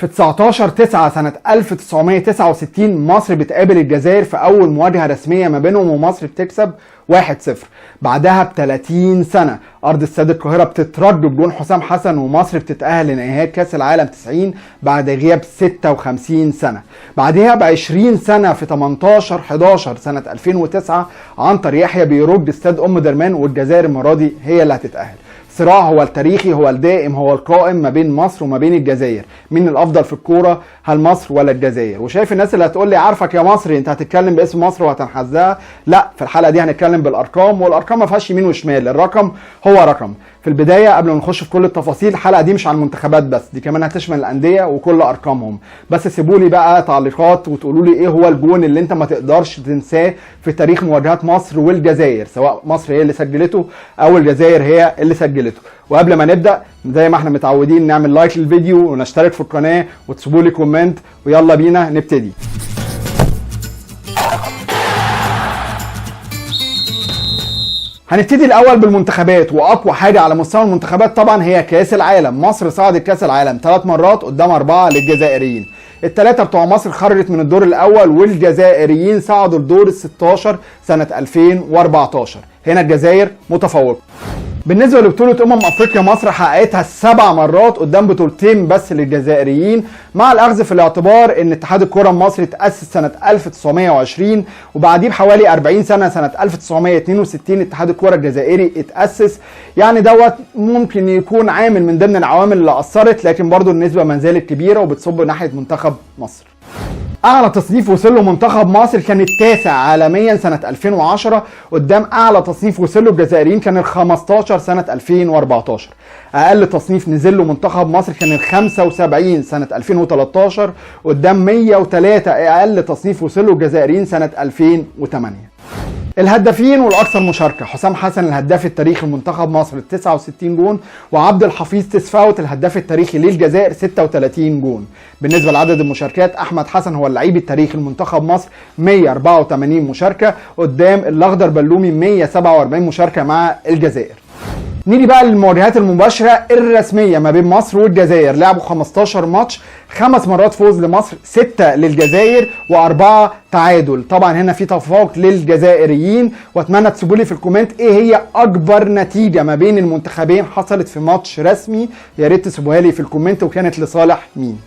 في 19/9 سنة 1969 مصر بتقابل الجزائر في أول مواجهة رسمية ما بينهم، ومصر بتكسب 1-0. بعدها ب30 سنة أرض استاد القاهرة بتترج بجون حسام حسن، ومصر بتتأهل لنهائيات كأس العالم 90 بعد غياب 56 سنة. بعدها ب20 سنة في 18/11 سنة 2009 عنتر يحيى بيرج استاد أم درمان، والجزائر المرة دي هي اللي هتتأهل. صراع هو التاريخي، هو الدائم، هو القائم ما بين مصر وما بين الجزائر. مين الافضل في الكوره، هل مصر ولا الجزائر؟ وشايف الناس اللي هتقول لي عارفك يا مصري انت هتتكلم باسم مصر وهتنحازها. لا، في الحلقه دي هنتكلم بالارقام، والارقام ما فيهاش يمين وشمال، الرقم هو رقم. في البدايه قبل ما نخش في كل التفاصيل، الحلقه دي مش عن المنتخبات بس، دي كمان هتشمل الانديه وكل ارقامهم. بس سيبوا لي بقى تعليقات وتقولوا لي ايه هو الجون اللي انت ما تقدرش تنساه في تاريخ مواجهات مصر والجزائر، سواء مصر هي اللي سجلته او الجزائر هي اللي سجلته. وقبل ما نبدا زي ما احنا متعودين نعمل لايك للفيديو ونشترك في القناه وتسيبوا لي كومنت، ويلا بينا نبتدي. هنبتدي الاول بالمنتخبات، واقوى حاجه على مستوى المنتخبات طبعا هي كاس العالم. مصر صعدت كاس العالم 3 مرات قدام 4 للجزائريين. ال3 بتوع مصر خرجت من الدور الاول، والجزائريين صعدوا الدور ال16 سنه 2014. هنا الجزائر متفوقه. بالنسبه لبطوله افريقيا، مصر حققتها 7 مرات قدام بطولتين بس للجزائريين، مع الاخذ في الاعتبار ان اتحاد الكره المصري اتاسس سنه 1920، وبعديه بحوالي 40 سنه سنه 1962 اتحاد الكره الجزائري اتاسس. يعني دوت ممكن يكون عامل من ضمن العوامل اللي اثرت، لكن برضو النسبه ما زالت كبيره وبتصب ناحيه منتخب مصر. اعلى تصنيف وصل له منتخب مصر كان التاسع عالميا سنه 2010 قدام اعلى تصنيف وصل له الجزائريين كان ال15 سنه 2014. اقل تصنيف نزل له منتخب مصر كان ال75 سنه 2013 قدام 103 اقل تصنيف وصل له الجزائريين سنه 2008. الهدافين والاكثر مشاركه: حسام حسن الهداف التاريخي لمنتخب مصر 69 جون، وعبد الحفيظ تسفاوت الهداف التاريخي للجزائر 36 جون. بالنسبه لعدد المشاركات، احمد حسن هو اللعيب التاريخي لمنتخب مصر 184 مشاركه قدام الاخضر بلومي 147 مشاركه مع الجزائر. نيجي بقى للمواجهات المباشرة الرسمية ما بين مصر والجزائر. لعبوا 15 ماتش، 5 مرات فوز لمصر، 6 للجزائر، و4 تعادل. طبعا هنا في تفوق للجزائريين، واتمنى تسيبوا لي في الكومنت ايه هي اكبر نتيجة ما بين المنتخبين حصلت في ماتش رسمي، يا ريت تسيبوها لي في الكومنت وكانت لصالح مين.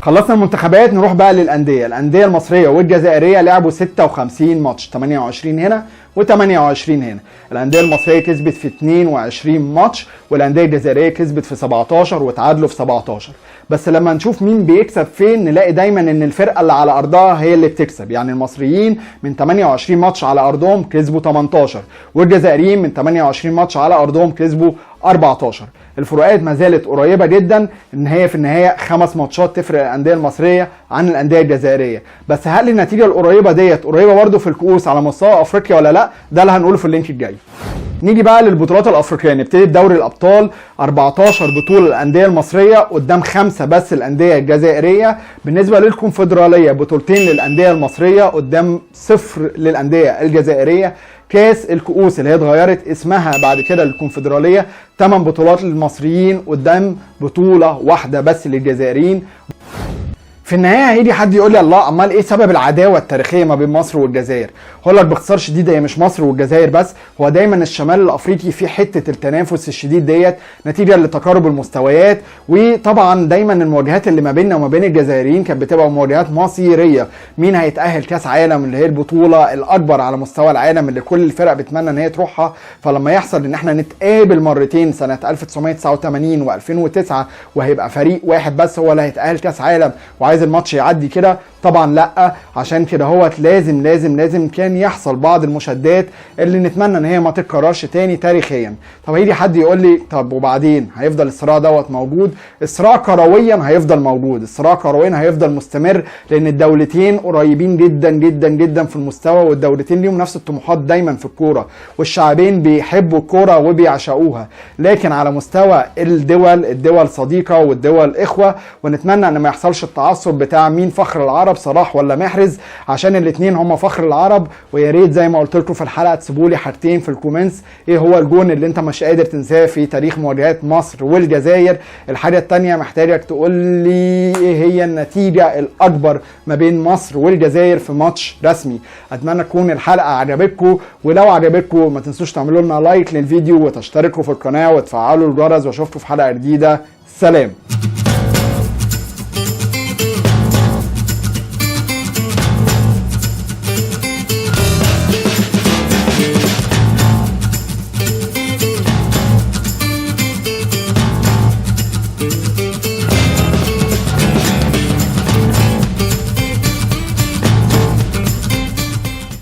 خلصنا المنتخبات، نروح بقى للأندية. الأندية المصرية والجزائرية لعبوا 56 ماتش، 28 هنا و28 هنا. الأندية المصرية كسبت في 22 ماتش، والأندية الجزائرية كسبت في 17 وتعادلوا في 17. بس لما نشوف مين بيكسب فين نلاقي دايما ان الفرقة اللي على أرضها هي اللي بتكسب. يعني المصريين من 28 ماتش على أرضهم كسبوا 18، والجزائريين من 28 ماتش على أرضهم كسبوا 14. الفروقات ما زالت قريبه جدا، ان هي في النهايه 5 ماتشات تفرق الانديه المصريه عن الانديه الجزائريه. بس هل النتيجه القريبه ديت قريبه برده في الكؤوس على مستوى افريقيا ولا لا؟ ده اللي هنقوله في اللينك الجاي. نيجي بقى للبطولات الافريقيه. نبتدي بدوري الابطال، 14 بطوله الانديه المصريه قدام 5 بس الانديه الجزائريه. بالنسبه للكونفدراليه، بطولتين للانديه المصريه قدام 0 للانديه الجزائريه. كاس الكؤوس اللي هي اتغيرت اسمها بعد كده للكونفدراليه، 8 بطولات للمصريين قدام بطوله واحده بس للجزائريين. في النهايه هيجي حد يقول لي الله، امال ايه سبب العداوه التاريخيه ما بين مصر والجزائر؟ هقول لك باختصار شديد، هي مش مصر والجزائر بس، هو دايما الشمال الافريقي في حته التنافس الشديد ديت نتيجه لتقارب المستويات. وطبعا دايما المواجهات اللي ما بيننا وما بين الجزائريين كانت بتبقى مواجهات مصيريه، مين هيتاهل كاس عالم اللي هي البطوله الاكبر على مستوى العالم اللي كل الفرق بتتمنى ان هي تروحها. فلما يحصل ان احنا نتقابل مرتين سنه 1989 و2009 وهيبقى فريق واحد بس هو اللي هيتاهل كاس عالم وعايز الماتش يعدي كده، طبعا لا. عشان كده هوت لازم لازم لازم كان يحصل بعض المشادات اللي نتمنى ان هي ما تتكررش تاني تاريخيا. طب هيجي حد يقول لي طب وبعدين هيفضل الصراع دوت موجود؟ الصراع كرويا هيفضل موجود، الصراع كرويا هيفضل مستمر، لان الدولتين قريبين جدا جدا جدا في المستوى، والدولتين ليهم نفس الطموحات دايما في الكوره، والشعبين بيحبوا الكوره وبيعشقوها. لكن على مستوى الدول صديقه والدول اخوه، ونتمنى ان ما يحصلش التعصب بتاع مين فخر العرب، صلاح ولا محرز، عشان الاثنين هم فخر العرب. ويا ريت زي ما قلت لكم في الحلقه تسيبوا لي حاجتين في الكومنتس، ايه هو الجون اللي انت مش قادر تنساه في تاريخ مواجهات مصر والجزائر؟ الحاجه الثانيه محتاجك تقول لي ايه هي النتيجة الأكبر ما بين مصر والجزائر في ماتش رسمي. أتمنى تكون الحلقة عجبتكم، ولو عجبتكم ما تنسوش تعملوا لنا لايك للفيديو وتشتركوا في القناة وتفعلوا الجرس، واشوفكم في حلقة جديدة. سلام.